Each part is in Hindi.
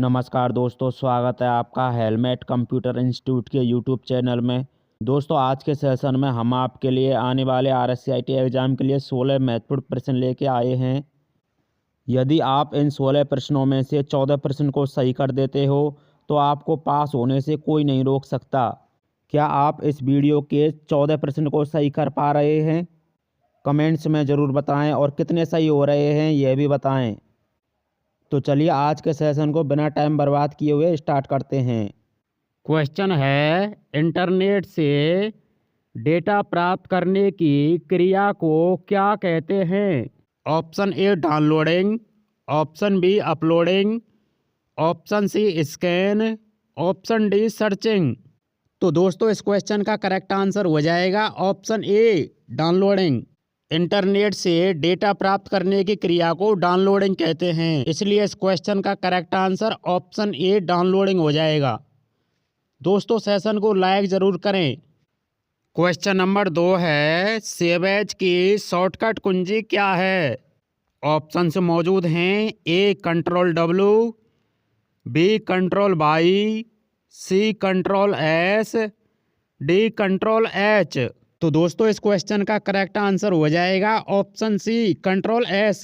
नमस्कार दोस्तों, स्वागत है आपका हेलमेट कंप्यूटर इंस्टीट्यूट के यूट्यूब चैनल में। दोस्तों, आज के सेशन में हम आपके लिए आने वाले RSCIT एग्ज़ाम के लिए 16 महत्वपूर्ण प्रश्न लेके आए हैं। यदि आप इन 16 प्रश्नों में से 14 प्रश्न को सही कर देते हो तो आपको पास होने से कोई नहीं रोक सकता। क्या आप इस वीडियो के 14 प्रश्न को सही कर पा रहे हैं? कमेंट्स में ज़रूर बताएं और कितने सही हो रहे हैं यह भी बताएं। तो चलिए आज के सेशन को बिना टाइम बर्बाद किए हुए स्टार्ट करते हैं। क्वेश्चन है, इंटरनेट से डेटा प्राप्त करने की क्रिया को क्या कहते हैं? Option A downloading, option B uploading, option C scan, option D searching. तो दोस्तों, इस क्वेश्चन का करेक्ट आंसर हो जाएगा ऑप्शन ए डाउनलोडिंग। इंटरनेट से डेटा प्राप्त करने की क्रिया को डाउनलोडिंग कहते हैं, इसलिए इस क्वेश्चन का correct answer option A downloading हो जाएगा। दोस्तों, सेशन को लाइक ज़रूर करें। क्वेश्चन नंबर 2 है, सेव एज की शॉर्टकट कुंजी क्या है? ऑप्शंस मौजूद हैं, A control W, B control Y, C control S, D control H. तो दोस्तों, इस क्वेश्चन का करेक्ट आंसर हो जाएगा option C control S.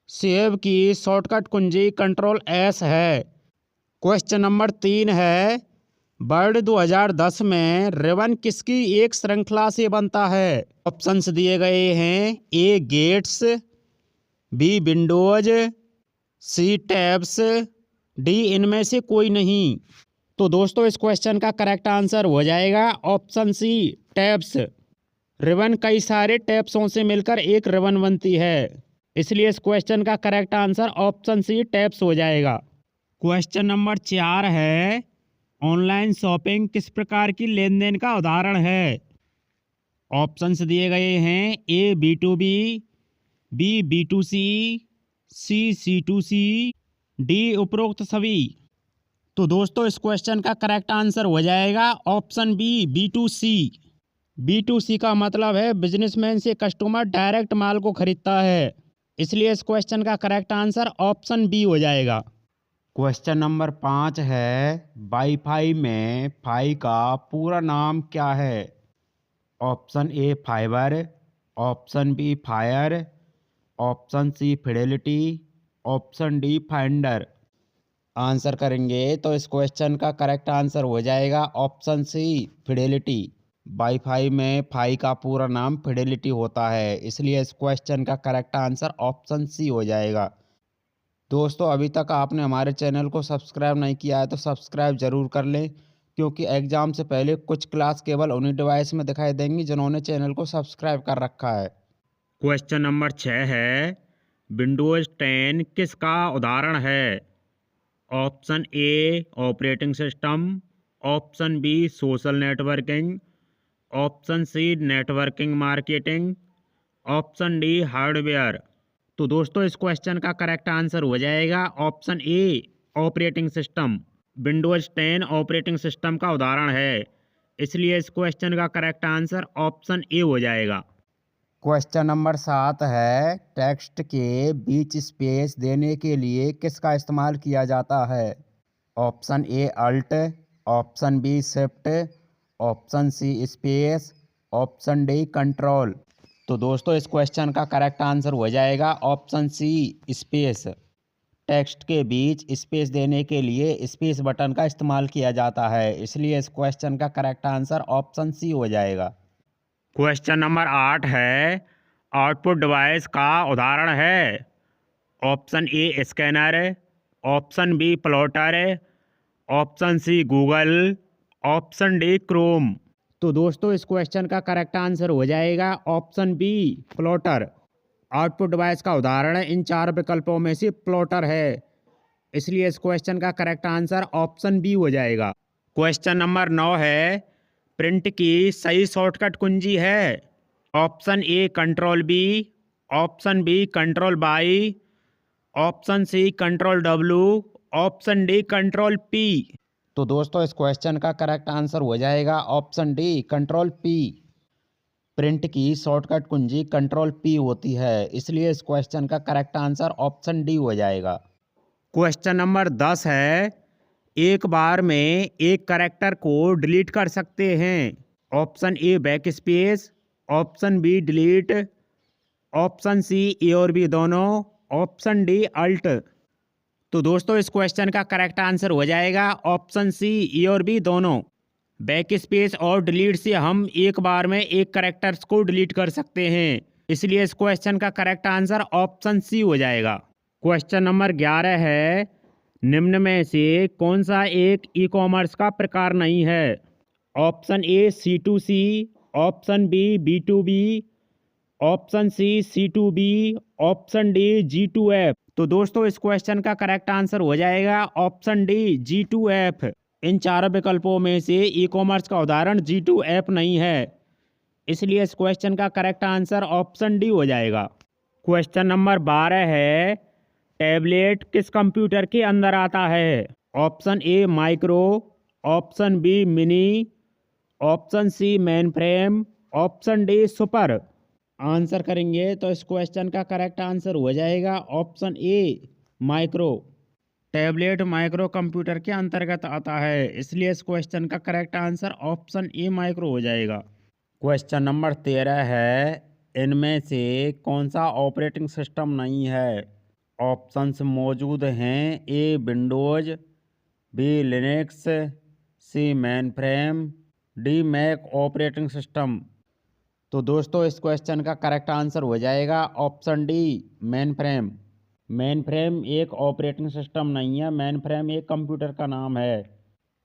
Save की शॉर्टकट कुंजी कंट्रोल एस है। क्वेश्चन नंबर 3 है, वर्ड 2010 में रिबन किसकी एक श्रृंखला से बनता है? ऑप्शंस दिए गए हैं, A gates, B windows, C tabs, D इनमें से कोई नहीं। तो दोस्तों, इस क्वेश्चन का करेक्ट आंसर हो जाएगा ऑप्शन सी टैब्स। रिबन कई सारे टैब्सों से मिलकर एक रिबन बनती है, इसलिए इस क्वेश्चन का correct answer option C tabs हो जाएगा। क्वेश्चन नंबर 4 है, ऑनलाइन शॉपिंग किस प्रकार की लेन देन का उदाहरण है? ऑप्शंस दिए गए हैं, ए B2B, बी B2C, सी C2C, डी उपरोक्त सभी। तो दोस्तों, इस क्वेश्चन का करेक्ट आंसर हो जाएगा ऑप्शन बी B2C। B2C का मतलब है बिजनेसमैन से कस्टमर डायरेक्ट माल को खरीदता है, इसलिए इस क्वेश्चन का करेक्ट आंसर ऑप्शन बी हो जाएगा। क्वेश्चन नंबर 5 है, वाईफाई में फाई का पूरा नाम क्या है? Option A fibre, option B fire, option C fidelity, option D finder. Answer करेंगे तो इस क्वेश्चन का करेक्ट आंसर हो जाएगा ऑप्शन सी फिडेलिटी। वाईफाई में फाई का पूरा नाम फिडेलिटी होता है, इसलिए इस क्वेश्चन का करेक्ट आंसर ऑप्शन सी हो जाएगा। दोस्तों, अभी तक आपने हमारे चैनल को सब्सक्राइब नहीं किया है तो सब्सक्राइब ज़रूर कर लें, क्योंकि एग्ज़ाम से पहले कुछ क्लास केवल उन्हीं डिवाइस में दिखाई देंगी जिन्होंने चैनल को सब्सक्राइब कर रखा है। क्वेश्चन नंबर 6 है, विंडोज़ 10 किसका उदाहरण है? Option A operating system, option B social networking, option C networking marketing, option D hardware. तो दोस्तों, इस क्वेश्चन का करेक्ट आंसर हो जाएगा option A operating system. Windows 10 operating system का उदाहरण है, इसलिए इस क्वेश्चन का करेक्ट आंसर ऑप्शन ए हो जाएगा। क्वेश्चन नंबर 7 है, टेक्स्ट के बीच स्पेस देने के लिए किसका इस्तेमाल किया जाता है? Option A alt, option B shift, option C space, option D control. तो दोस्तों, इस क्वेश्चन का करेक्ट आंसर हो जाएगा ऑप्शन सी स्पेस। टेक्स्ट के बीच स्पेस देने के लिए स्पेस बटन का इस्तेमाल किया जाता है, इसलिए इस क्वेश्चन का करेक्ट आंसर ऑप्शन सी हो जाएगा। क्वेश्चन नंबर 8 है, आउटपुट डिवाइस का उदाहरण है? Option A scanner, option B plotter, option C Google, option D Chrome. तो दोस्तों, इस क्वेश्चन का करेक्ट आंसर हो जाएगा option B plotter. Output device का उदाहरण इन 4 विकल्पों में से प्लॉटर है, इसलिए इस क्वेश्चन का करेक्ट आंसर ऑप्शन बी हो जाएगा। क्वेश्चन नंबर 9 है, प्रिंट की सही शॉर्टकट कुंजी है? Option A control B, option B control Y, option C control W, option D control P. तो दोस्तों, इस क्वेश्चन का करेक्ट आंसर हो जाएगा option D control P. Print की शॉर्टकट कुंजी कंट्रोल पी होती है, इसलिए इस क्वेश्चन का करेक्ट आंसर ऑप्शन डी हो जाएगा। क्वेश्चन नंबर 10 है, एक बार में एक कैरेक्टर को डिलीट कर सकते हैं। Option A backspace, option B delete, option C A और बी दोनों, ऑप्शन डी अल्ट। तो दोस्तों इस क्वेश्चन का करेक्ट आंसर हो जाएगा ऑप्शन सी ए और बी दोनों। बैक स्पेस और डिलीट से हम एक बार में एक कैरेक्टर्स को डिलीट कर सकते हैं, इसलिए इस क्वेश्चन का करेक्ट आंसर ऑप्शन सी हो जाएगा। क्वेश्चन नंबर 11 है, निम्न में से कौन सा एक ई कॉमर्स का प्रकार नहीं है। Option A C2C, option B B2B, option C C2B, option D G2F। तो दोस्तों इस क्वेश्चन का करेक्ट आंसर हो जाएगा ऑप्शन डी G2F। इन चारों विकल्पों में से ई कॉमर्स का उदाहरण G2F नहीं है, इसलिए इस क्वेश्चन का करेक्ट आंसर ऑप्शन डी हो जाएगा। क्वेश्चन नंबर 12 है, टैबलेट किस कंप्यूटर के अंदर आता है। Option A micro, option B mini, option C mainframe, option D super. Answer करेंगे तो इस क्वेश्चन का करेक्ट आंसर हो जाएगा option A micro. Tablet micro computer के अंतर्गत आता है, इसलिए इस क्वेश्चन का correct answer option A micro हो जाएगा। क्वेश्चन नंबर 13 है, इनमें से कौन सा ऑपरेटिंग सिस्टम नहीं है। ऑप्शंस मौजूद हैं, A Windows, B Linux, C mainframe, D Mac operating system. तो दोस्तों इस क्वेश्चन का करेक्ट आंसर हो जाएगा option D mainframe. Mainframe एक ऑपरेटिंग सिस्टम नहीं है, मेन फ्रेम एक कंप्यूटर का नाम है।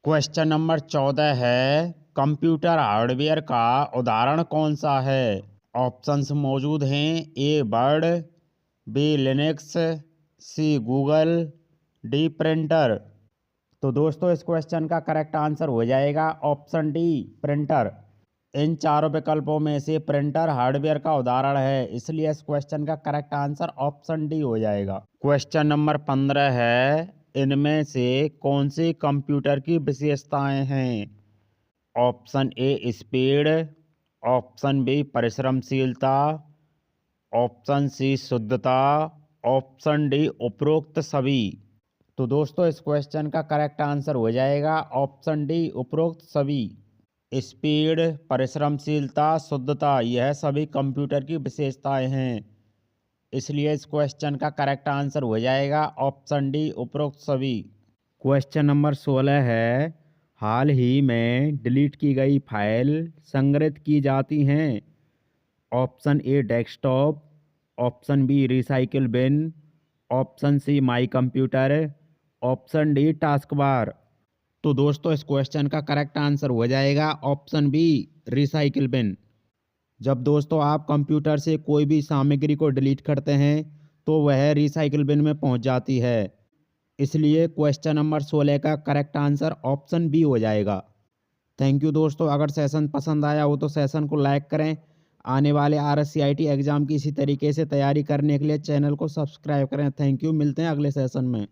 क्वेश्चन नंबर 14 है, कंप्यूटर हार्डवेयर का उदाहरण कौन सा है। ऑप्शंस मौजूद हैं, A word, B Linux, C Google, D printer. तो दोस्तों इस क्वेश्चन का करेक्ट आंसर हो जाएगा ऑप्शन डी प्रिंटर। इन चारों विकल्पों में से प्रिंटर हार्डवेयर का उदाहरण है, इसलिए इस क्वेश्चन का करेक्ट आंसर ऑप्शन डी हो जाएगा। क्वेश्चन नंबर 15 है, इनमें से कौन सी कंप्यूटर की विशेषताएं हैं। Option A speed, option B परिश्रमशीलता, ऑप्शन सी शुद्धता, ऑप्शन डी उपरोक्त सभी। तो दोस्तों इस क्वेश्चन का करेक्ट आंसर हो जाएगा ऑप्शन डी उपरोक्त सभी। स्पीड, परिश्रमशीलता, शुद्धता, यह सभी कंप्यूटर की विशेषताएं हैं, इसलिए इस क्वेश्चन का करेक्ट आंसर हो जाएगा ऑप्शन डी उपरोक्त सभी। क्वेश्चन नंबर 16 है, हाल ही में डिलीट की गई फाइल संग्रहित की जाती हैं। Option A desktop, option B recycle bin, option C my computer, option D taskbar. तो दोस्तों इस क्वेश्चन का करेक्ट आंसर हो जाएगा ऑप्शन बी रिसाइकिल बिन। जब दोस्तों आप कंप्यूटर से कोई भी सामग्री को डिलीट करते हैं तो वह रिसाइकिल बिन में पहुंच जाती है, इसलिए क्वेश्चन नंबर 16 का करेक्ट आंसर ऑप्शन बी हो जाएगा। थैंक यू दोस्तों, अगर सेशन पसंद आया हो तो सेशन को लाइक करें। आने वाले RSCIT एग्ज़ाम की इसी तरीके से तैयारी करने के लिए चैनल को सब्सक्राइब करें। थैंक यू, मिलते हैं अगले सेशन में।